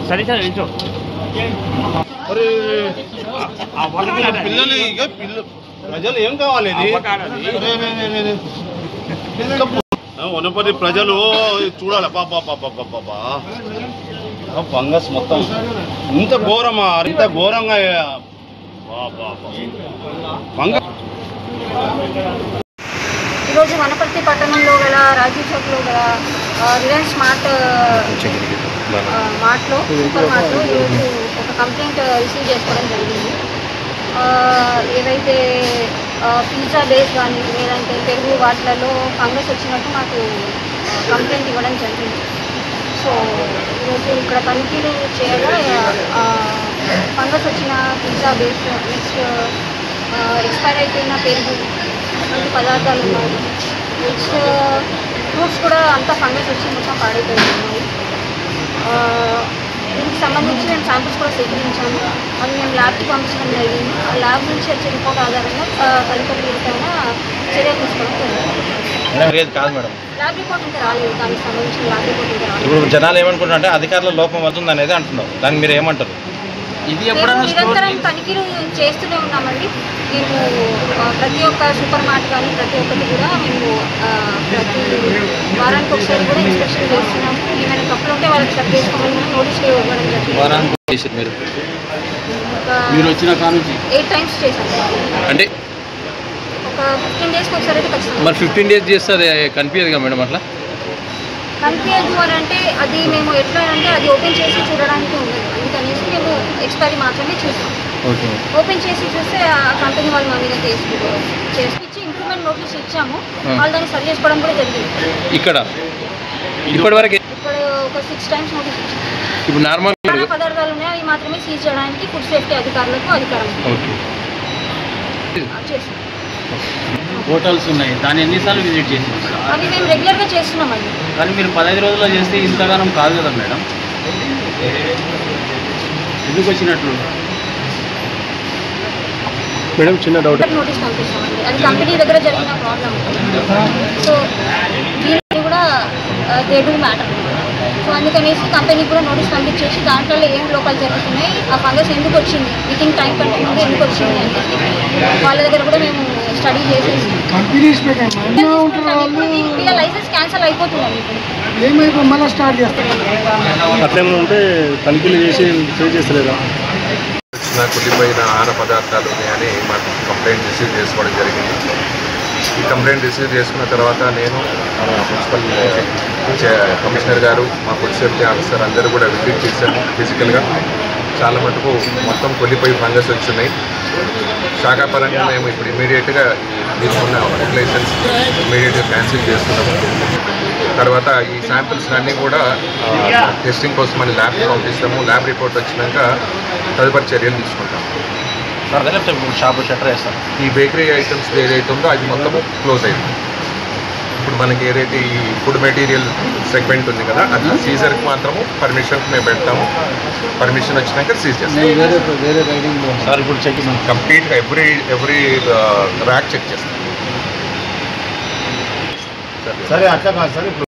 సరే సార్ నిల్చో. ప్రజలు ఏం కావాలి? వనపర్తి ప్రజలు చూడాలి. పాపా ఫంగస్ మొత్తం ఇంత ఘోరమా? ఇంత ఘోరంగా ఫంగస్. ఈరోజు వనపర్తి పట్టణంలో గల రాజీవ్ చౌక్లో గల రిలయన్స్ మార్ట్లో సూపర్ మార్ట్లో ఈరోజు ఒక కంప్లైంట్ రిసీవ్ చేసుకోవడం జరిగింది. ఏవైతే పిజ్జా బేస్ కానీ లేదంటే పెరుగు వాటిలలో ఫంగస్ వచ్చినట్టు మాకు కంప్లైంట్ ఇవ్వడం జరిగింది. సో ఈరోజు ఇక్కడ తనిఖీలు చేయగా ఫంగస్ వచ్చిన పిజ్జా బేస్, నెక్స్ట్ ఎక్స్పైర్ అయిపోయిన పెరుగు అటువంటి పదార్థాలు ఉన్నాయి. నెక్స్ట్ ఫ్రూట్స్ కూడా అంతా ఫంగస్ వచ్చి మొత్తం పాడైపోయి ఉన్నాయి. దీనికి సంబంధించి మేము శాంపిల్స్ కూడా సేకరించాము. అవి మేము ల్యాబ్కి పంపించడం జరిగింది. ఆ ల్యాబ్ నుంచి వచ్చే రిపోర్ట్ ఆధారంగా తదుపరి వీరిపైన చర్య తీసుకోవడం జరిగింది. కాదు మేడం, ల్యాబ్ రిపోర్ట్ ఇంకా రాలేదు. దానికి సంబంధించిన ల్యాబ్ రిపోర్ట్ ఇంకా రాలేదు. ఇప్పుడు జనాలు ఏమనుకుంటారంటే అధికారుల లోపం అవుతుంది అనేది అంటున్నారు. దానికి మీరు ఏమంటారు? ఇది నిరంతరం తనిఖీలు చేస్తూనే ఉన్నామండి. మేము ప్రతి ఒక్క సూపర్ మార్కెట్ కానీ ప్రతి ఒక్కటి కూడా మేము ప్రతి వారానికి ఒకసారి కూడా ఇన్స్పెక్షన్ చేస్తున్నాము. ఏమైనా తప్పులు ఉంటే వాళ్ళకి చెక్ చేసుకోమని నోటీసులు ఇవ్వడం జరిగింది. మీరు వచ్చిన కానుంచి 8 times చేశాను. అంటే ఒక 15 daysకి ఒకసారి అయితే ఖచ్చితంగా. మరి 15 days చేస్తే అది కనిపించదు కదా మేడం? అట్లా కనిపించదు అని అంటే అది మేము ఎట్లా అంటే అది ఓపెన్ చేసి చూడడానికి ఉండదు. అందుకనేసి మేము ఎక్స్పైరీ మాత్రమే చూస్తాం. ఓపెన్ చేసి చూస్తే ఆ కంపెనీ వాళ్ళు మా మీద చేసుకొచ్చి ఇంప్రూవ్మెంట్ నోటీస్ ఇచ్చాము. వాళ్ళు దాన్ని సరి చేసుకోవడం కూడా జరిగింది. ఇక్కడ ఇప్పటివరకు ఇప్పుడు ఒక 6 times నోటీస్ ఇచ్చాము. ఇప్పుడు నార్మల్ పదార్థాలు ఉన్నాయి, అవి మాత్రమే సీజ్ చేయడానికి ఫుడ్ సేఫ్టీ అధికారులకు అధికారం చేస్తాం. హోటల్స్ ఉన్నాయి, దాన్ని ఎన్నిసార్లు విజిట్ చేసి? అవి మేము రెగ్యులర్గా చేస్తున్నామండి. కానీ మీరు 15 రోజుల్లో చేస్తే ఇంతగానం కాదు కదా మేడం? ఎందుకు వచ్చినట్లు మేడం? చిన్న డౌట్. నోటీస్ పంపిస్తామండి. అది కంపెనీ దగ్గర జరిగిన ప్రాబ్లం. సో దీనికి కూడా దే డూ మ్యాటర్. సో అందుకనేసి కంపెనీకి కూడా నోటీస్ పంపించేసి దాంట్లో ఏం లోపాలు జరుగుతున్నాయి, ఆ ఫంగస్ ఎందుకు వచ్చింది, మీటింగ్ టైం కంటే ముందు ఎందుకు వచ్చింది అని చెప్పి వాళ్ళ దగ్గర కూడా మేము స్టడీ చేసేసి వీళ్ళ లైసెన్స్ క్యాన్సల్ అయిపోతుందండి. ఏమైపో మళ్ళీ స్టార్ట్ చేస్తాం. అట్లేమైనా ఉంటే తనిఖీలు చేసి ఫేస్ చేస్తలేదా? కుళ్ళిపోయిన ఆహార పదార్థాలు ఉన్నాయని మాకు కంప్లైంట్ రిసీవ్ చేసుకోవడం జరిగింది. ఈ కంప్లైంట్ రిసీవ్ చేసుకున్న తర్వాత నేను మున్సిపల్ కమిషనర్ గారు, మా ఫుడ్ సేఫ్టీ ఆఫీసర్ అందరూ కూడా విజిట్ చేశాము ఫిజికల్గా. చాలా మటుకు మొత్తం కుళ్ళిపోయి ఫంగస్ వచ్చినాయి. శాఖాపరంగా మేము ఇప్పుడు ఇమీడియట్గా తీసుకున్న రెగ్యులేషన్స్ ఇమీడియట్గా క్యాన్సిల్ చేస్తున్నాము. తర్వాత ఈ శాంపిల్స్ అన్నీ కూడా టెస్టింగ్ కోసం అని ల్యాబ్కి పంపిస్తాము. ల్యాబ్ రిపోర్ట్ వచ్చినాక తదుపరి చర్యలు తీసుకుంటాము. షాపు షట్టర్ వేస్తాం. ఈ బేకరీ ఐటమ్స్ ఏదైతే ఉందో అది మొత్తము క్లోజ్ అయింది. ఇప్పుడు మనకి ఏదైతే ఈ ఫుడ్ మెటీరియల్ సెగ్మెంట్ ఉంది కదా, అది సీజర్కి మాత్రము పర్మిషన్కి మేము పెడతాము. పర్మిషన్ వచ్చినాక సీజ్ చేస్తాం. సార్ ఇప్పుడు చెక్ కంప్లీట్గా ఎవ్రీ ర్యాక్ చెక్ చేస్తాం. సరే అట్లా కాదు సార్. ఇప్పుడు